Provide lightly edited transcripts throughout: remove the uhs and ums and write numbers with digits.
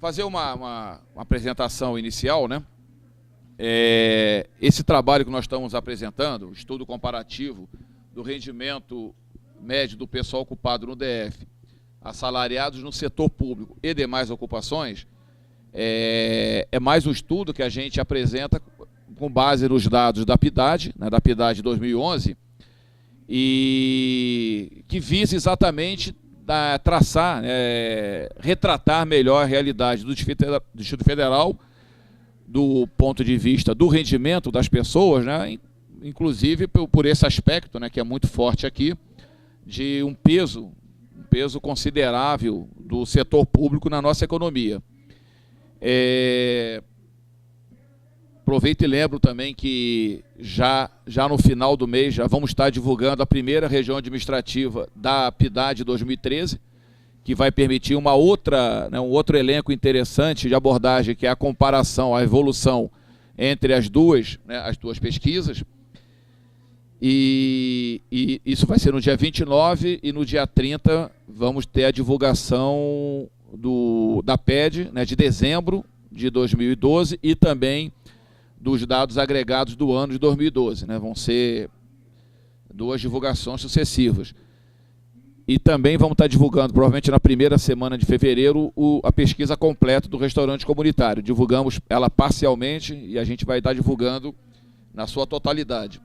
Fazer uma apresentação inicial, né? Esse trabalho que nós estamos apresentando, o estudo comparativo do rendimento médio do pessoal ocupado no DF, assalariados no setor público e demais ocupações, é mais um estudo que a gente apresenta com base nos dados da PIDAD, né, da PIDAD 2011, e que visa exatamente traçar, retratar melhor a realidade do Distrito Federal, do ponto de vista do rendimento das pessoas, né, inclusive por esse aspecto, né, que é muito forte aqui, de um peso considerável do setor público na nossa economia. Aproveito e lembro também que já no final do mês já vamos estar divulgando a primeira região administrativa da PIDAD 2013, que vai permitir um outro elenco interessante de abordagem, que é a comparação, a evolução entre as duas pesquisas. E isso vai ser no dia 29 e no dia 30 vamos ter a divulgação da PED, né, de dezembro de 2012 e também dos dados agregados do ano de 2012, né? Vão ser duas divulgações sucessivas. E também vamos estar divulgando, provavelmente na primeira semana de fevereiro, a pesquisa completa do restaurante comunitário. Divulgamos ela parcialmente e a gente vai estar divulgando na sua totalidade.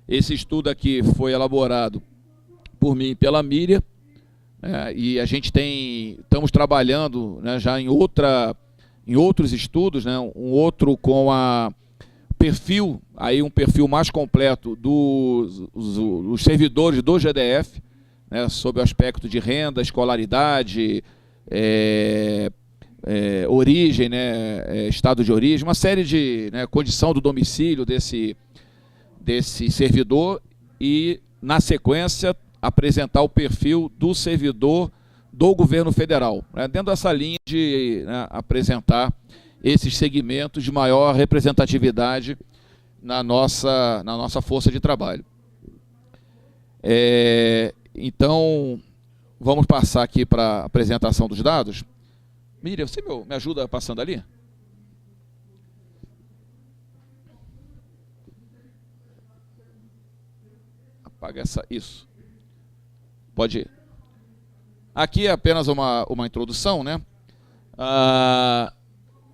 Esse estudo aqui foi elaborado por mim e pela Miriam, né? E a gente estamos trabalhando, né, já em outros estudos, né, um outro com um perfil mais completo dos servidores do GDF, né, sob o aspecto de renda, escolaridade, origem, né, estado de origem, uma série de, né, condição do domicílio desse servidor e, na sequência, apresentar o perfil do servidor do governo federal, né, dentro dessa linha de, né, apresentar esses segmentos de maior representatividade na nossa força de trabalho. Então, vamos passar aqui para a apresentação dos dados. Miriam, você me ajuda passando ali? Apaga isso. Pode ir. Aqui é apenas uma introdução, né?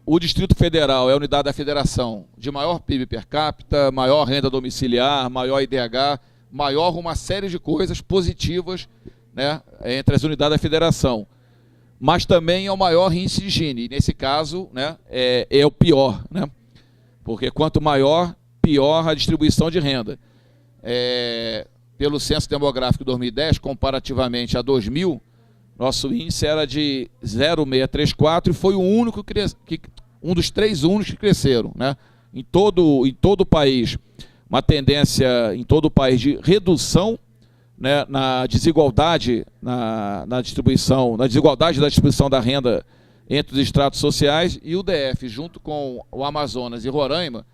O Distrito Federal é a unidade da federação de maior PIB per capita, maior renda domiciliar, maior IDH, maior uma série de coisas positivas, né, entre as unidades da federação. Mas também é o maior índice de Gini. Nesse caso, né, é o pior, né? Porque quanto maior, pior a distribuição de renda. Pelo Censo Demográfico 2010, comparativamente a 2000, nosso índice era de 0,634 e foi um dos 3 únicos que cresceram, né? Em todo o país, uma tendência em todo o país de redução, né, na desigualdade na distribuição, na desigualdade da distribuição da renda entre os estratos sociais, e o DF, junto com o Amazonas e Roraima,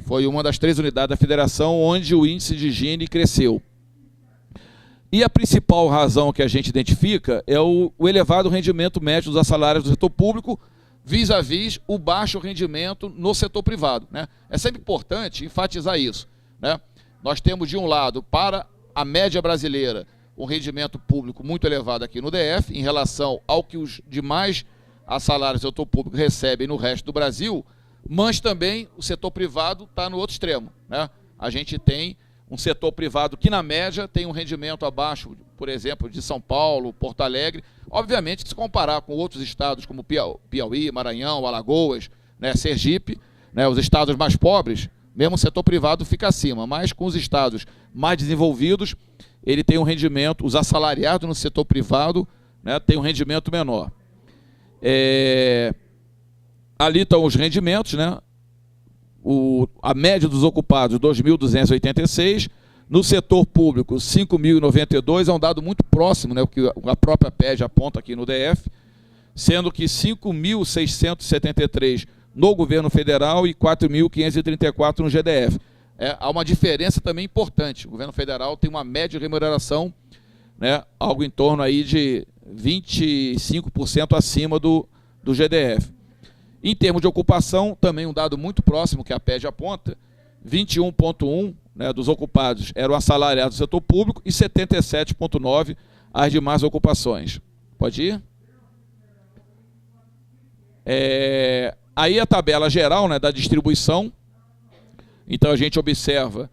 foi uma das 3 unidades da federação onde o índice de Gini cresceu. E a principal razão que a gente identifica é o elevado rendimento médio dos assalariados do setor público vis-à-vis o baixo rendimento no setor privado, né? É sempre importante enfatizar isso, né? Nós temos, de um lado, para a média brasileira, um rendimento público muito elevado aqui no DF, em relação ao que os demais assalariados do setor público recebem no resto do Brasil, mas também o setor privado está no outro extremo, né? A gente tem um setor privado que, na média, tem um rendimento abaixo, por exemplo, de São Paulo, Porto Alegre. Obviamente, se comparar com outros estados como Piauí, Maranhão, Alagoas, né, Sergipe, né, os estados mais pobres, mesmo o setor privado fica acima, mas com os estados mais desenvolvidos, ele tem um rendimento, os assalariados no setor privado, né, tem um rendimento menor. Ali estão os rendimentos, né? A média dos ocupados, 2.286, No setor público, 5.092 é um dado muito próximo, né, o que a própria PED aponta aqui no DF, sendo que 5.673 no governo federal e 4.534 no GDF. Há uma diferença também importante. O governo federal tem uma média de remuneração, né, algo em torno aí de 25% acima do GDF. Em termos de ocupação, também um dado muito próximo que a PED aponta, 21,1%, né, dos ocupados eram assalariados do setor público e 77,9% as demais ocupações. Pode ir? Aí a tabela geral, né, da distribuição. Então a gente observa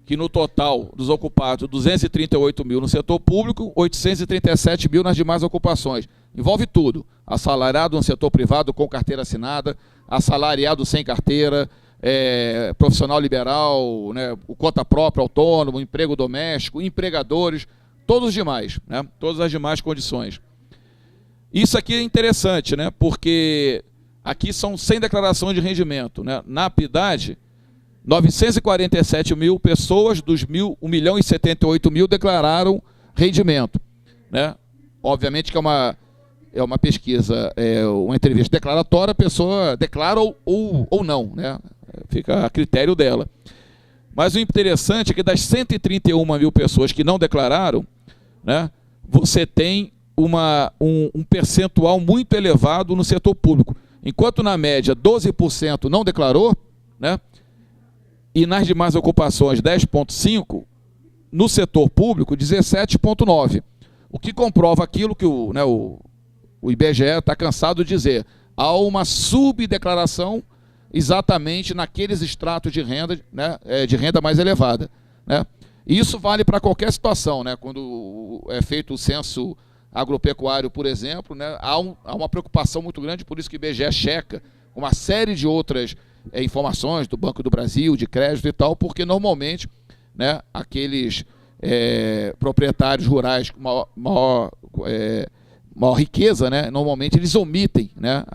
que no total dos ocupados, 238 mil no setor público, 837 mil nas demais ocupações. Envolve tudo: assalariado no setor privado com carteira assinada, assalariado sem carteira, profissional liberal, né, o conta própria, autônomo, emprego doméstico, empregadores, todos os demais, né, todas as demais condições. Isso aqui é interessante, né, porque aqui são 100 declarações de rendimento, né. Na PIDAD, 947 mil pessoas dos 1.078.000 declararam rendimento, né. Obviamente que é uma pesquisa, uma entrevista declaratória, a pessoa declara ou não, né? Fica a critério dela. Mas o interessante é que das 131 mil pessoas que não declararam, né, você tem um percentual muito elevado no setor público. Enquanto na média 12% não declarou, né, e nas demais ocupações 10,5%, no setor público 17,9%. O que comprova aquilo que o IBGE está cansado de dizer: há uma subdeclaração exatamente naqueles estratos de renda, né, de renda mais elevada, né? Isso vale para qualquer situação, né? Quando é feito o censo agropecuário, por exemplo, né, há uma preocupação muito grande, por isso que o IBGE checa uma série de outras informações do Banco do Brasil, de crédito e tal, porque normalmente, né, aqueles proprietários rurais com maior riqueza, né, normalmente eles omitem, né,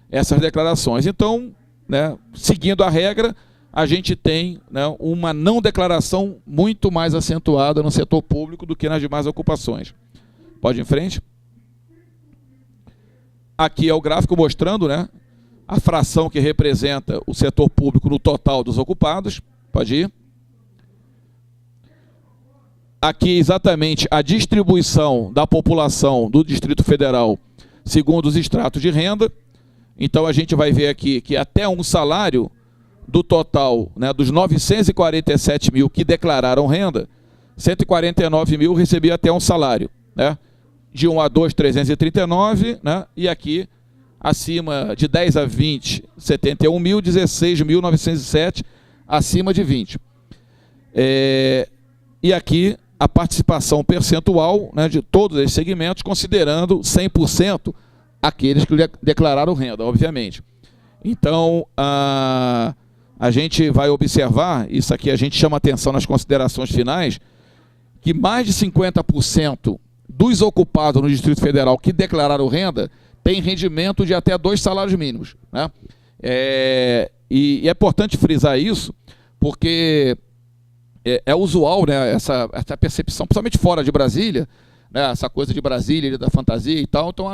essas declarações. Então, né, seguindo a regra, a gente tem, né, uma não declaração muito mais acentuada no setor público do que nas demais ocupações. Pode ir em frente. Aqui é o gráfico mostrando, né, a fração que representa o setor público no total dos ocupados. Pode ir. Aqui exatamente a distribuição da população do Distrito Federal segundo os estratos de renda. Então a gente vai ver aqui que até um salário do total, né, dos 947 mil que declararam renda, 149 mil recebia até um salário, né? De 1 a 2, 339, né? E aqui acima de 10 a 20, 71 mil, 16.907 acima de 20. E aqui a participação percentual, né, de todos esses segmentos, considerando 100% aqueles que declararam renda, obviamente. Então, a gente vai observar, isso aqui a gente chama atenção nas considerações finais, que mais de 50% dos ocupados no Distrito Federal que declararam renda tem rendimento de até 2 salários mínimos, né? E é importante frisar isso, porque é usual, né, essa percepção, principalmente fora de Brasília, né, essa coisa de Brasília, da fantasia e tal. Então,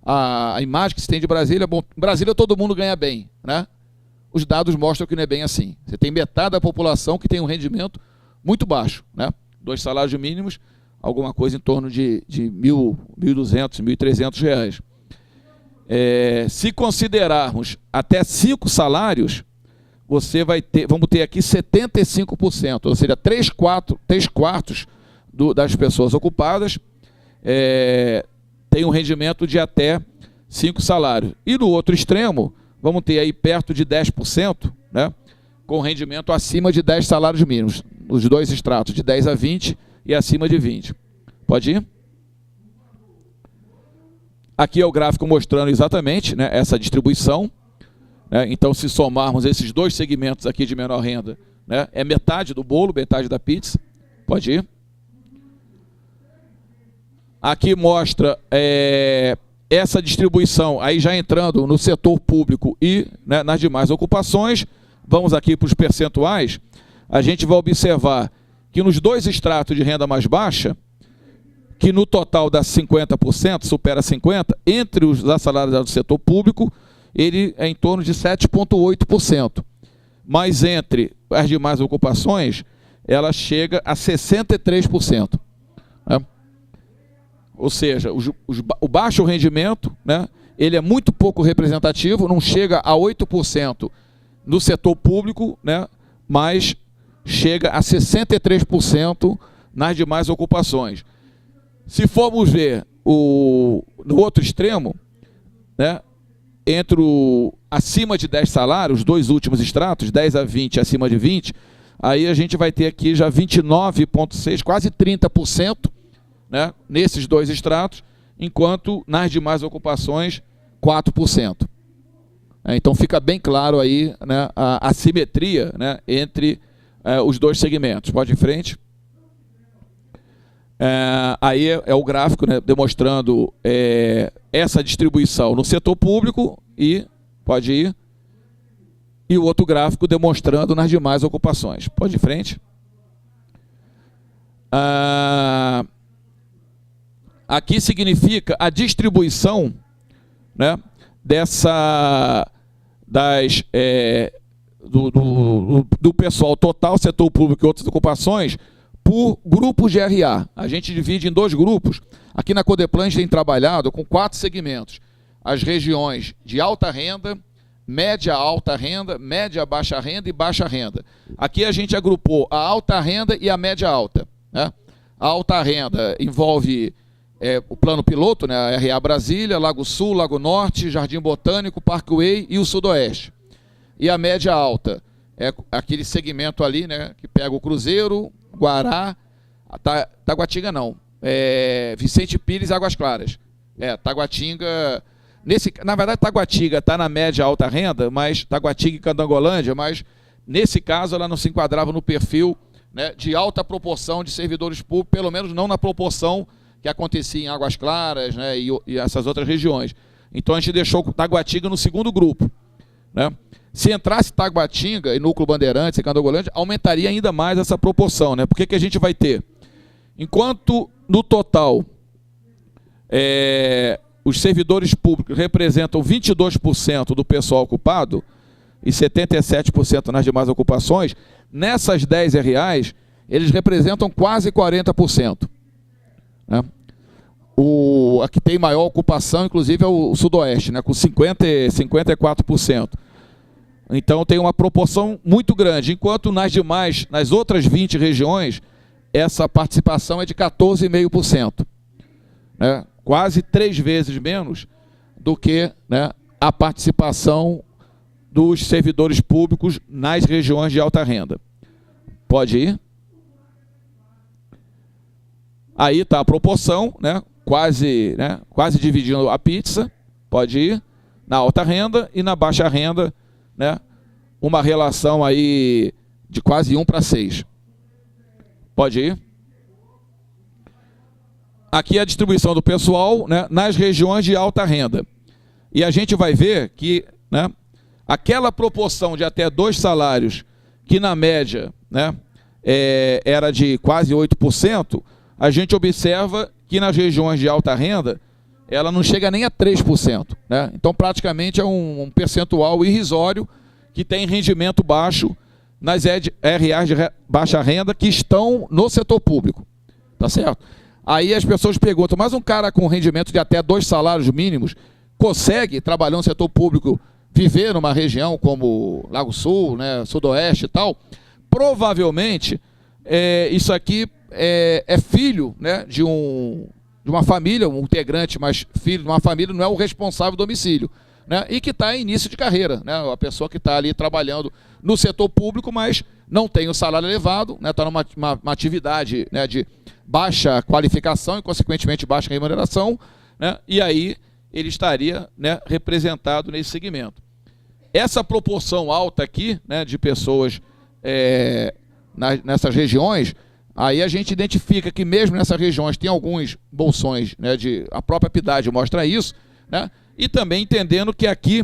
a imagem que se tem de Brasília, bom, em Brasília todo mundo ganha bem, né? Os dados mostram que não é bem assim. Você tem metade da população que tem um rendimento muito baixo, né? 2 salários mínimos, alguma coisa em torno de 1.200, 1.300 reais. Se considerarmos até 5 salários, vamos ter aqui 75%, ou seja, 3 quartos das pessoas ocupadas tem um rendimento de até 5 salários. E no outro extremo, vamos ter aí perto de 10%, né, com rendimento acima de 10 salários mínimos, os dois extratos, de 10 a 20 e acima de 20. Pode ir? Aqui é o gráfico mostrando exatamente, né, essa distribuição. Então, se somarmos esses dois segmentos aqui de menor renda, né, é metade do bolo, metade da pizza. Pode ir. Aqui mostra essa distribuição, aí já entrando no setor público e, né, nas demais ocupações. Vamos aqui para os percentuais. a gente vai observar que nos dois estratos de renda mais baixa, que no total dá 50%, supera 50%, entre os assalariados do setor público, ele é em torno de 7,8%. Mas entre as demais ocupações, ela chega a 63%. Né? Ou seja, o baixo rendimento, né, ele é muito pouco representativo, não chega a 8% no setor público, né, mas chega a 63% nas demais ocupações. Se formos ver no outro extremo, né, entre acima de 10 salários, os dois últimos estratos, 10 a 20, acima de 20, aí a gente vai ter aqui já 29,6%, quase 30%, né, nesses dois estratos, enquanto nas demais ocupações, 4%. Então fica bem claro aí, né, a assimetria, né, entre os dois segmentos. Pode ir em frente. Aí é o gráfico, né, demonstrando essa distribuição no setor público e, pode ir, e o outro gráfico demonstrando nas demais ocupações. Pode ir em frente. Aqui significa a distribuição, né, do pessoal total, setor público e outras ocupações, por grupos de RA. A gente divide em dois grupos. Aqui na Codeplan a gente tem trabalhado com 4 segmentos. As regiões de alta renda, média alta renda, média baixa renda e baixa renda. Aqui a gente agrupou a alta renda e a média alta. Né? A alta renda envolve o plano piloto, né, a RA Brasília, Lago Sul, Lago Norte, Jardim Botânico, Parkway e o Sudoeste. E a média alta é aquele segmento ali, né, que pega o Cruzeiro, Guará, Taguatinga não, Vicente Pires e Águas Claras. Taguatinga, na verdade Taguatinga está na média alta renda, mas Taguatinga e Candangolândia, mas nesse caso ela não se enquadrava no perfil, né, de alta proporção de servidores públicos, pelo menos não na proporção que acontecia em Águas Claras, né, e essas outras regiões. Então a gente deixou Taguatinga no segundo grupo. Né? Se entrasse Taguatinga e Núcleo Bandeirantes e Candangolândia, aumentaria ainda mais essa proporção. Né? Porque que a gente vai ter? Enquanto no total os servidores públicos representam 22% do pessoal ocupado e 77% nas demais ocupações, nessas 10 RAs, eles representam quase 40%. Né? A que tem maior ocupação, inclusive, é o Sudoeste, né? Com 54%. Então tem uma proporção muito grande, enquanto nas outras 20 regiões, essa participação é de 14,5%. Né? Quase 3 vezes menos do que, né, a participação dos servidores públicos nas regiões de alta renda. Pode ir. Aí está a proporção, né, quase dividindo a pizza, pode ir, na alta renda e na baixa renda, né, uma relação aí de quase 1:6. Pode ir. Aqui é a distribuição do pessoal, né, nas regiões de alta renda. E a gente vai ver que, né, aquela proporção de até 2 salários, que na média, né, era de quase 8%, a gente observa que nas regiões de alta renda, ela não chega nem a 3%. Né? Então, praticamente, é um percentual irrisório que tem rendimento baixo nas RAs de baixa renda que estão no setor público. Tá certo? Aí as pessoas perguntam, mas um cara com rendimento de até 2 salários mínimos consegue, trabalhando no setor público, viver numa região como Lago Sul, né, Sudoeste e tal? Provavelmente, isso aqui é filho, né, de uma família, um integrante, mas filho de uma família, não é o responsável do domicílio. Né, e que está em início de carreira, né, a pessoa que está ali trabalhando no setor público, mas não tem o salário elevado, está, né, numa atividade, né, de baixa qualificação e, consequentemente, baixa remuneração, né, e aí ele estaria, né, representado nesse segmento. Essa proporção alta aqui, né, de pessoas nessas regiões, aí a gente identifica que mesmo nessas regiões tem alguns bolsões, né, a própria PIDAD mostra isso, né, e também entendendo que aqui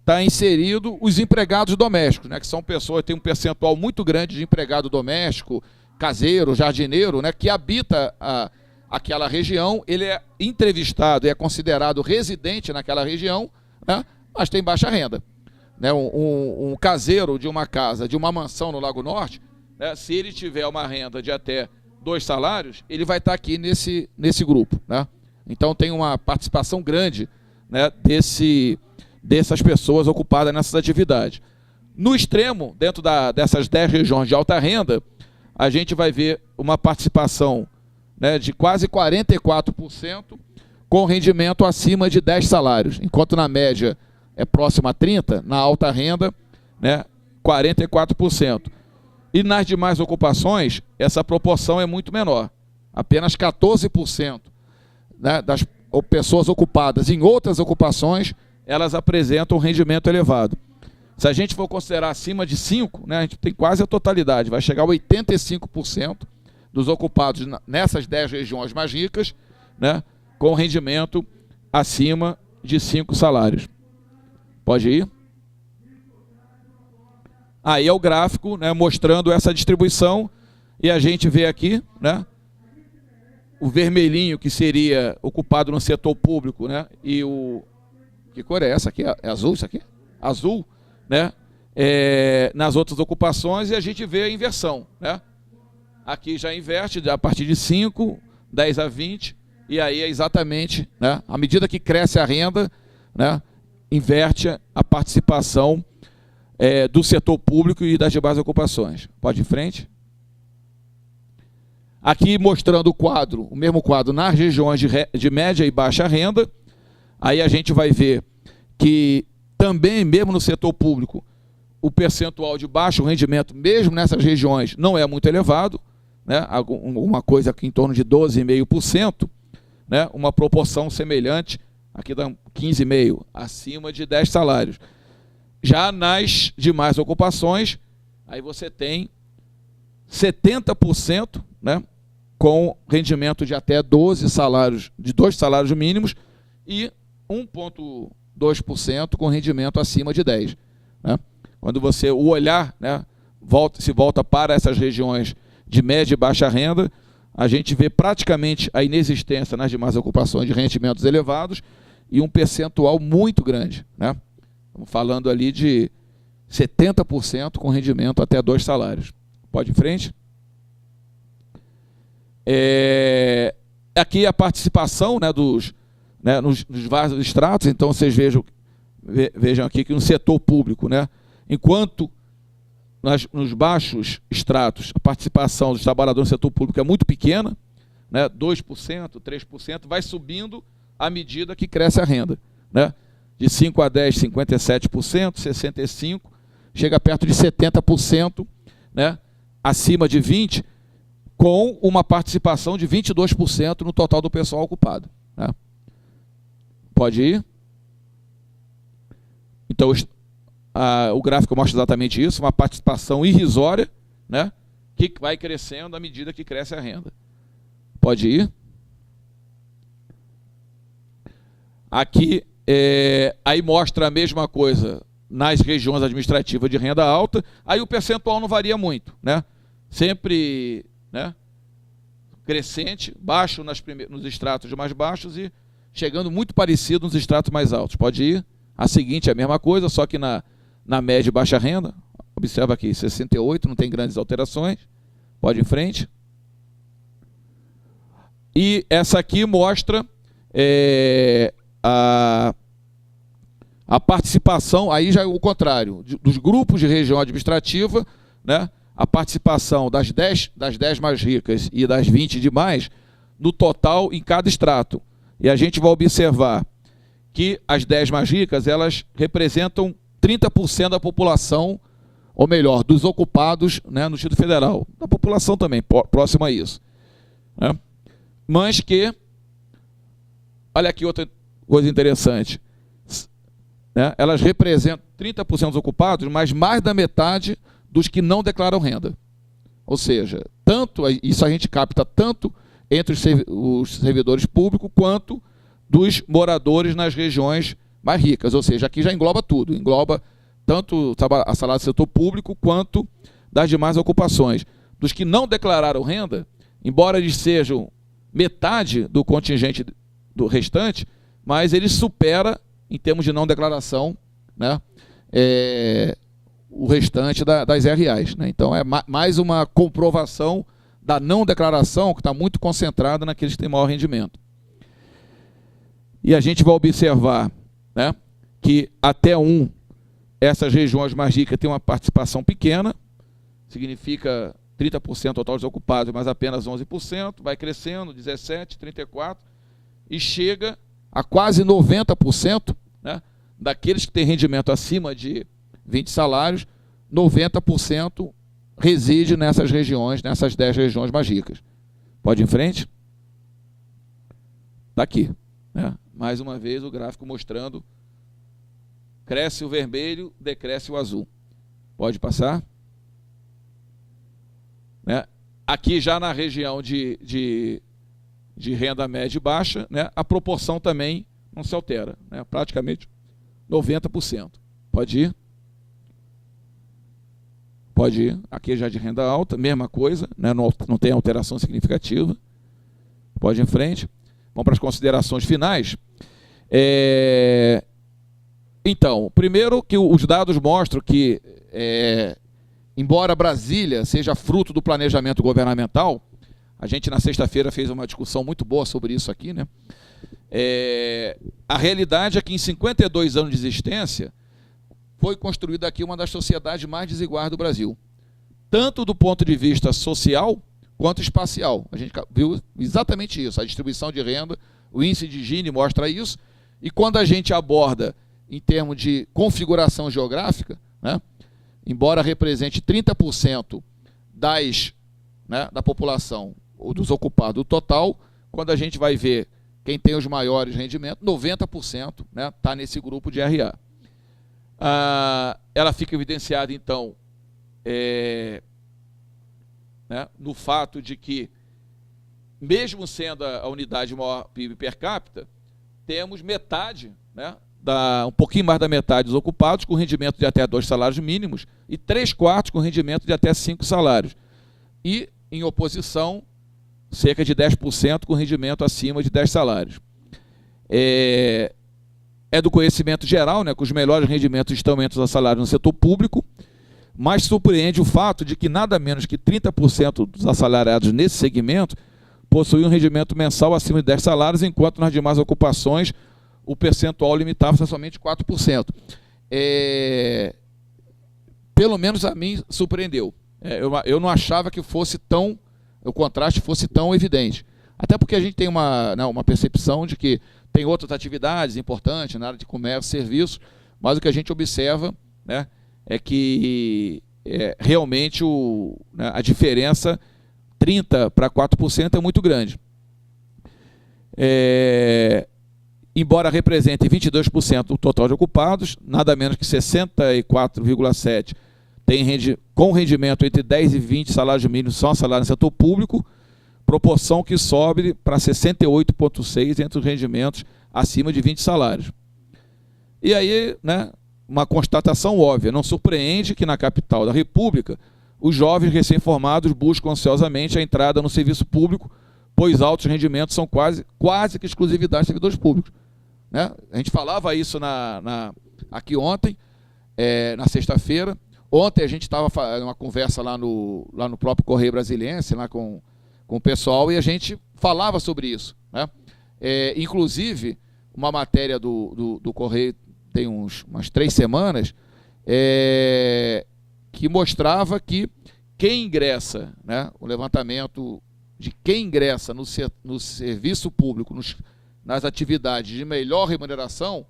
está inserido os empregados domésticos, né, que são pessoas que têm um percentual muito grande de empregado doméstico, caseiro, jardineiro, né, que habita aquela região. Ele é entrevistado e é considerado residente naquela região, né, mas tem baixa renda. Né, um caseiro de uma casa, de uma mansão no Lago Norte, né, se ele tiver uma renda de até 2 salários, ele vai estar aqui nesse grupo. Né? Então tem uma participação grande, né, dessas pessoas ocupadas nessas atividades. No extremo, dentro dessas 10 regiões de alta renda, a gente vai ver uma participação, né, de quase 44%, com rendimento acima de 10 salários, enquanto na média é próximo a 30%, na alta renda, né, 44%. E nas demais ocupações, essa proporção é muito menor. Apenas 14%, né, das pessoas ocupadas em outras ocupações, elas apresentam um rendimento elevado. Se a gente for considerar acima de 5, né, a gente tem quase a totalidade, vai chegar a 85% dos ocupados nessas 10 regiões mais ricas, né, com rendimento acima de 5 salários. Pode ir? Aí é o gráfico, né, mostrando essa distribuição, e a gente vê aqui, né, o vermelhinho, que seria ocupado no setor público, né, e o... Que cor é essa aqui? É azul isso aqui? Azul, né, nas outras ocupações, e a gente vê a inversão, né. Aqui já inverte a partir de 5, 10 a 20, e aí é exatamente, né, à medida que cresce a renda, né, inverte a participação do setor público e das demais ocupações. Pode ir em frente. Aqui mostrando o mesmo quadro nas regiões de média e baixa renda. Aí a gente vai ver que também, mesmo no setor público, o percentual de baixo rendimento, mesmo nessas regiões, não é muito elevado, né? Uma coisa aqui em torno de 12,5%, né? Uma proporção semelhante, aqui dá 15,5%, acima de 10 salários. Já nas demais ocupações, aí você tem 70%, né, com rendimento de até 12 salários, de 2 salários mínimos, e 1,2% com rendimento acima de 10. Né? Quando o olhar, né, se volta para essas regiões de média e baixa renda, a gente vê praticamente a inexistência nas demais ocupações de rendimentos elevados e um percentual muito grande, né? Estamos falando ali de 70% com rendimento até 2 salários. Pode ir em frente? Aqui a participação, né, nos vários estratos. Então vocês vejam aqui que no setor público, né, enquanto nos baixos estratos a participação dos trabalhadores no setor público é muito pequena, né, 2%, 3%, vai subindo à medida que cresce a renda, né? De 5 a 10, 57%, 65%, chega perto de 70%, né? Acima de 20%, com uma participação de 22% no total do pessoal ocupado. Né? Pode ir? Então, o gráfico mostra exatamente isso, uma participação irrisória, né? Que vai crescendo à medida que cresce a renda. Pode ir? Aqui, aí mostra a mesma coisa nas regiões administrativas de renda alta, aí o percentual não varia muito, né? Sempre, né, crescente, baixo nos estratos mais baixos e chegando muito parecido nos estratos mais altos. Pode ir? A seguinte é a mesma coisa, só que na média e baixa renda. Observa aqui, 68, não tem grandes alterações. Pode ir em frente. E essa aqui mostra a participação, aí já é o contrário, dos grupos de região administrativa, né, a participação das 10 mais ricas e das 20 demais, no total em cada extrato. E a gente vai observar que as 10 mais ricas, elas representam 30% da população, ou melhor, dos ocupados, né, no Distrito Federal. Da população também, próxima a isso. Né? Mas que, olha aqui outra coisa interessante, né, elas representam 30% dos ocupados, mas mais da metade dos que não declaram renda. Ou seja, isso a gente capta tanto entre os servidores públicos quanto dos moradores nas regiões mais ricas, ou seja, aqui já engloba tudo, engloba tanto a salário do setor público quanto das demais ocupações. Dos que não declararam renda, embora eles sejam metade do contingente do restante, mas ele supera, em termos de não declaração, né, o restante das RAs. Né? Então, é mais uma comprovação da não declaração, que está muito concentrada naqueles que têm maior rendimento. E a gente vai observar, né, que até essas regiões mais ricas têm uma participação pequena, significa 30% total dos ocupados, mas apenas 11%, vai crescendo, 17%, 34%, e chega a quase 90%, né, daqueles que têm rendimento acima de 20 salários, 90% reside nessas regiões, nessas 10 regiões mais ricas. Pode ir em frente? Está aqui. Né? Mais uma vez o gráfico mostrando, cresce o vermelho, decresce o azul. Pode passar? Né? Aqui já na região de renda média e baixa, né, a proporção também não se altera, né, praticamente 90%. Pode ir? Pode ir. Aqui já de renda alta, mesma coisa, né, não tem alteração significativa. Pode ir em frente. Vamos para as considerações finais. Então, primeiro que os dados mostram que, embora Brasília seja fruto do planejamento governamental, a gente na sexta-feira fez uma discussão muito boa sobre isso aqui, né? A realidade é que em 52 anos de existência, foi construída aqui uma das sociedades mais desiguais do Brasil, tanto do ponto de vista social quanto espacial. A gente viu exatamente isso, a distribuição de renda, o índice de Gini mostra isso, e quando a gente aborda em termos de configuração geográfica, né, embora represente 30% da população, ou dos ocupados do total, quando a gente vai ver quem tem os maiores rendimentos, 90%, né, está nesse grupo de RA. Ela fica evidenciada, então, né, no fato de que, mesmo sendo a unidade maior PIB per capita, temos metade, né, um pouquinho mais da metade dos ocupados com rendimento de até 2 salários mínimos e 3/4 com rendimento de até 5 salários. E, em oposição, cerca de 10% com rendimento acima de 10 salários. É do conhecimento geral, né, que os melhores rendimentos estão entre os salários no setor público, mas surpreende o fato de que nada menos que 30% dos assalariados nesse segmento possuem um rendimento mensal acima de 10 salários, enquanto nas demais ocupações o percentual limitava-se a somente 4%. Pelo menos a mim surpreendeu. Eu não achava que o contraste fosse tão evidente. Até porque a gente tem uma percepção de que tem outras atividades importantes na área de comércio, serviços, mas o que a gente observa, né, é que realmente a diferença 30% para 4% é muito grande. Embora represente 22% do total de ocupados, nada menos que 64,7% com rendimento entre 10 e 20 salários mínimos são salários no setor público, proporção que sobe para 68,6% entre os rendimentos acima de 20 salários. E aí, né, uma constatação óbvia, não surpreende que na capital da República os jovens recém-formados buscam ansiosamente a entrada no serviço público, pois altos rendimentos são quase que exclusividade de servidores públicos. Né? A gente falava isso aqui ontem, na sexta-feira. Ontem a gente estava fazendo uma conversa lá no próprio Correio Brasiliense, lá com o pessoal, e a gente falava sobre isso. Né? Inclusive, uma matéria do Correio tem umas 3 semanas, que mostrava que quem ingressa, né, o levantamento de quem ingressa no serviço público, nas atividades de melhor remuneração,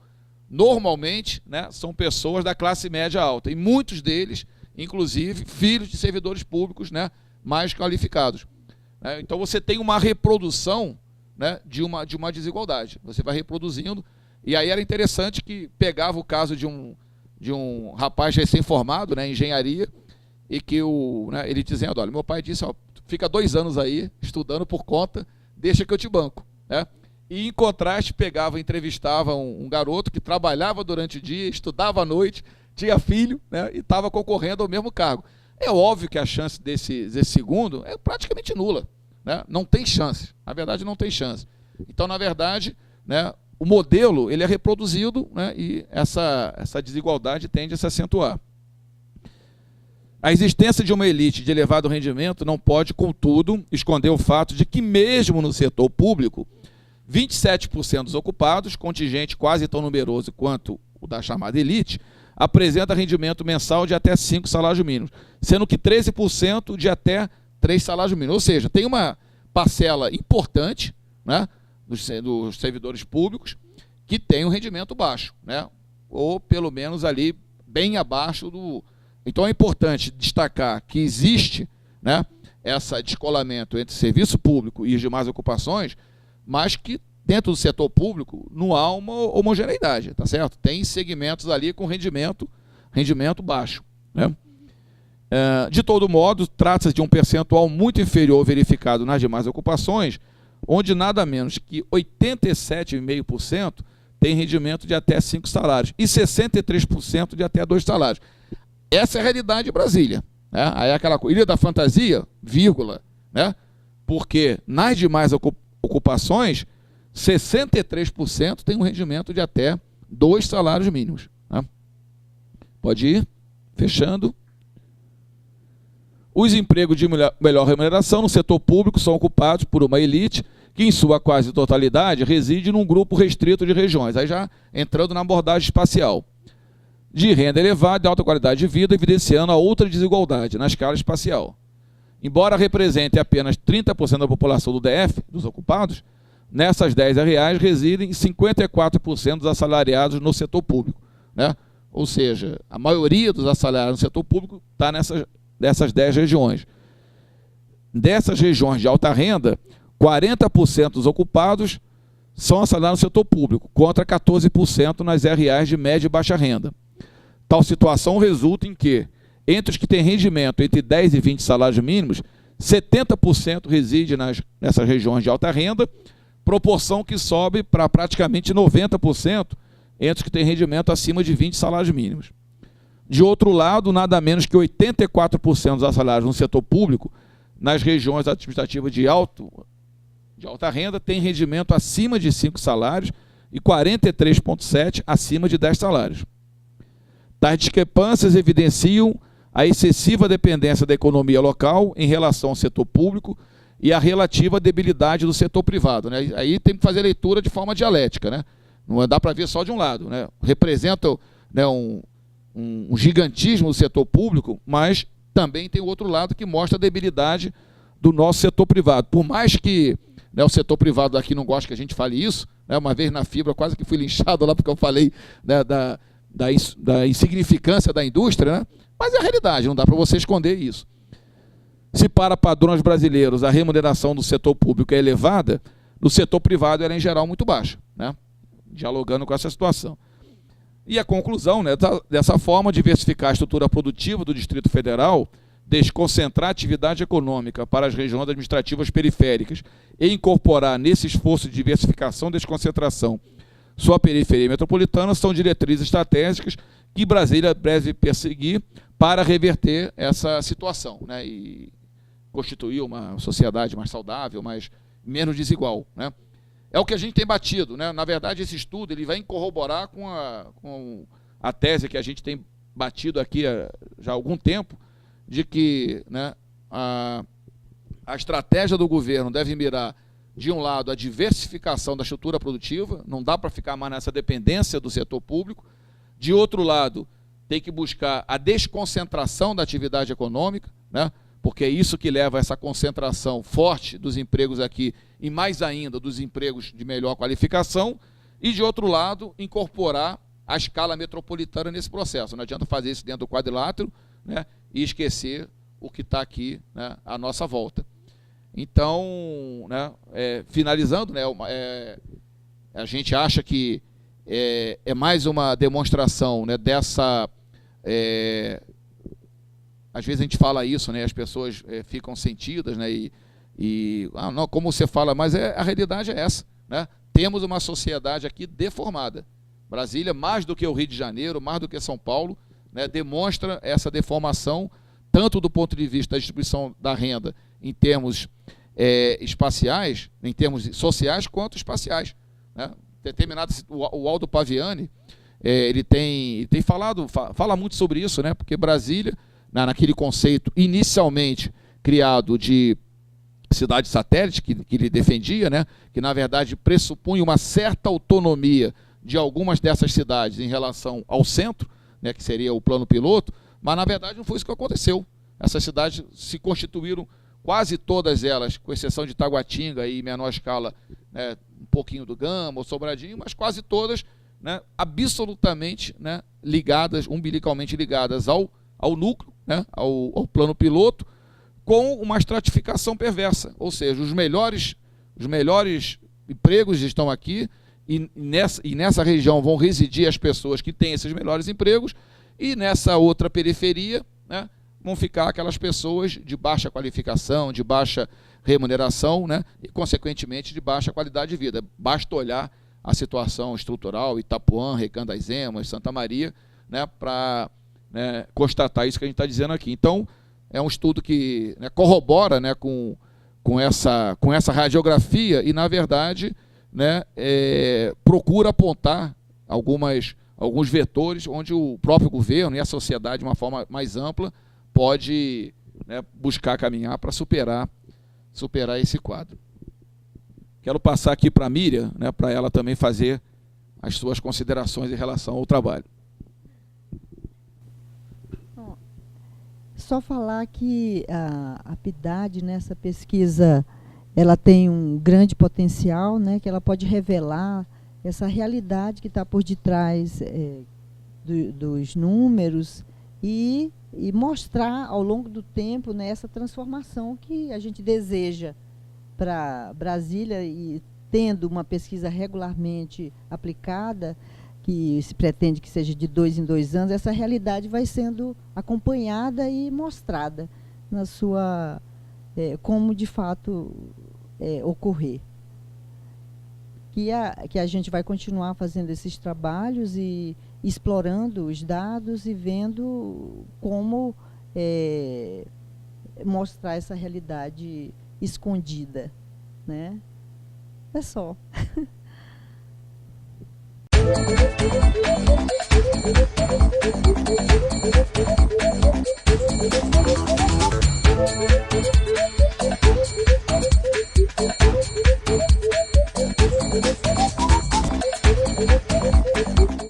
normalmente, né, são pessoas da classe média alta, e muitos deles, inclusive, filhos de servidores públicos, né, mais qualificados. Então você tem uma reprodução, né, de uma desigualdade. Você vai reproduzindo, e aí era interessante que pegava o caso de um rapaz recém-formado, né, em engenharia, e que ele dizendo, olha, meu pai disse, ó, fica 2 anos aí estudando por conta, deixa que eu te banco. Né? E, em contraste, pegava, entrevistava um garoto que trabalhava durante o dia, estudava à noite, tinha filho, né, e estava concorrendo ao mesmo cargo. É óbvio que a chance desse segundo é praticamente nula, né? Não tem chance, na verdade não tem chance. Então, na verdade, né, o modelo ele é reproduzido, né, e essa desigualdade tende a se acentuar. A existência de uma elite de elevado rendimento não pode, contudo, esconder o fato de que, mesmo no setor público, 27% dos ocupados, contingente quase tão numeroso quanto o da chamada elite, apresenta rendimento mensal de até 5 salários mínimos, sendo que 13% de até 3 salários mínimos. Ou seja, tem uma parcela importante, né, dos servidores públicos que tem um rendimento baixo, né, ou pelo menos ali bem abaixo do... Então é importante destacar que existe, né, esse descolamento entre serviço público e as demais ocupações, mas que dentro do setor público não há uma homogeneidade, tá certo? Tem segmentos ali com rendimento baixo, né? De todo modo, trata-se de um percentual muito inferior verificado nas demais ocupações, onde nada menos que 87,5% tem rendimento de até 5 salários e 63% de até 2 salários. Essa é a realidade de Brasília, né? Aí é aquela ilha da fantasia, vírgula, né? Porque nas demais ocupações, 63% tem um rendimento de até 2 salários mínimos, né? Pode ir, fechando. Os empregos de melhor remuneração no setor público são ocupados por uma elite que, em sua quase totalidade, reside num grupo restrito de regiões. Aí já entrando na abordagem espacial. De renda elevada e alta qualidade de vida, evidenciando a outra desigualdade na escala espacial. Embora represente apenas 30% da população do DF, dos ocupados, nessas 10 reais residem 54% dos assalariados no setor público, né? Ou seja, a maioria dos assalariados no setor público está nessas 10 regiões. Dessas regiões de alta renda, 40% dos ocupados são assalariados no setor público, contra 14% nas RAs de média e baixa renda. Tal situação resulta em que, entre os que têm rendimento entre 10 e 20 salários mínimos, 70% reside nessas regiões de alta renda, proporção que sobe para praticamente 90% entre os que têm rendimento acima de 20 salários mínimos. De outro lado, nada menos que 84% dos assalariados no setor público, nas regiões administrativas de alta renda, têm rendimento acima de 5 salários e 43,7% acima de 10 salários. Tais discrepâncias evidenciam a excessiva dependência da economia local em relação ao setor público e a relativa debilidade do setor privado, né? Aí tem que fazer leitura de forma dialética, né? Não dá para ver só de um lado, né? Representa, né, um gigantismo do setor público, mas também tem o outro lado que mostra a debilidade do nosso setor privado. Por mais que, né, o setor privado aqui não goste que a gente fale isso, né? Uma vez na Fibra quase que fui linchado lá porque eu falei, né, da insignificância da indústria, né? Mas é a realidade, não dá para você esconder isso. Se para padrões brasileiros a remuneração do setor público é elevada, no setor privado ela é em geral muito baixa, né? Dialogando com essa situação. E a conclusão, né, dessa forma, diversificar a estrutura produtiva do Distrito Federal, desconcentrar a atividade econômica para as regiões administrativas periféricas e incorporar nesse esforço de diversificação e desconcentração sua periferia metropolitana, são diretrizes estratégicas que Brasília deve perseguir para reverter essa situação, né, e constituir uma sociedade mais saudável, menos desigual, né? É o que a gente tem batido, né? Na verdade, esse estudo ele vai corroborar com a tese que a gente tem batido aqui já há algum tempo, de que, né, a estratégia do governo deve mirar, de um lado, a diversificação da estrutura produtiva, não dá para ficar mais nessa dependência do setor público. De outro lado, tem que buscar a desconcentração da atividade econômica, né? Porque é isso que leva a essa concentração forte dos empregos aqui e mais ainda dos empregos de melhor qualificação. E, de outro lado, incorporar a escala metropolitana nesse processo. Não adianta fazer isso dentro do quadrilátero, né, e esquecer o que está aqui, né, à nossa volta. Então, né, finalizando, né, a gente acha que é mais uma demonstração, né, dessa... às vezes a gente fala isso, né, as pessoas ficam sentidas, né, não, como você fala, mas a realidade é essa, né? temos uma sociedade aqui deformada. Brasília, mais do que o Rio de Janeiro, mais do que São Paulo, né, demonstra essa deformação, tanto do ponto de vista da distribuição da renda em termos espaciais, em termos sociais, quanto espaciais. Né? Determinado, o Aldo Paviani, ele tem fala muito sobre isso, né? Porque Brasília, naquele conceito inicialmente criado de cidade satélite, que ele defendia, né? Que na verdade pressupunha uma certa autonomia de algumas dessas cidades em relação ao centro, né? Que seria o plano piloto, mas na verdade não foi isso que aconteceu. Essas cidades se constituíram, quase todas elas, com exceção de Taguatinga e em menor escala, né, um pouquinho do Gama ou Sobradinho, mas quase todas, né, absolutamente, né, ligadas, umbilicalmente ligadas ao núcleo, né, ao plano piloto, com uma estratificação perversa. Ou seja, os melhores empregos estão aqui e nessa região vão residir as pessoas que têm esses melhores empregos, e nessa outra periferia, né, vão ficar aquelas pessoas de baixa qualificação, de baixa remuneração, né, e, consequentemente, de baixa qualidade de vida. Basta olhar a situação estrutural, Itapuã, Recanto das Emas, Santa Maria, né, para, né, constatar isso que a gente está dizendo aqui. Então, é um estudo que, né, corrobora, né, com essa radiografia e, na verdade, né, procura apontar alguns vetores onde o próprio governo e a sociedade, de uma forma mais ampla, pode, né, buscar caminhar para superar esse quadro. Quero passar aqui para a Miriam, né, para ela também fazer as suas considerações em relação ao trabalho. Só falar que a PIDAD, nessa pesquisa, ela tem um grande potencial, né, que ela pode revelar essa realidade que está por detrás dos números e mostrar ao longo do tempo, né, essa transformação que a gente deseja para Brasília, e tendo uma pesquisa regularmente aplicada, que se pretende que seja de 2 em 2 anos, essa realidade vai sendo acompanhada e mostrada na sua como de fato ocorrer. Que a gente vai continuar fazendo esses trabalhos e explorando os dados e vendo como mostrar essa realidade escondida, né? É só.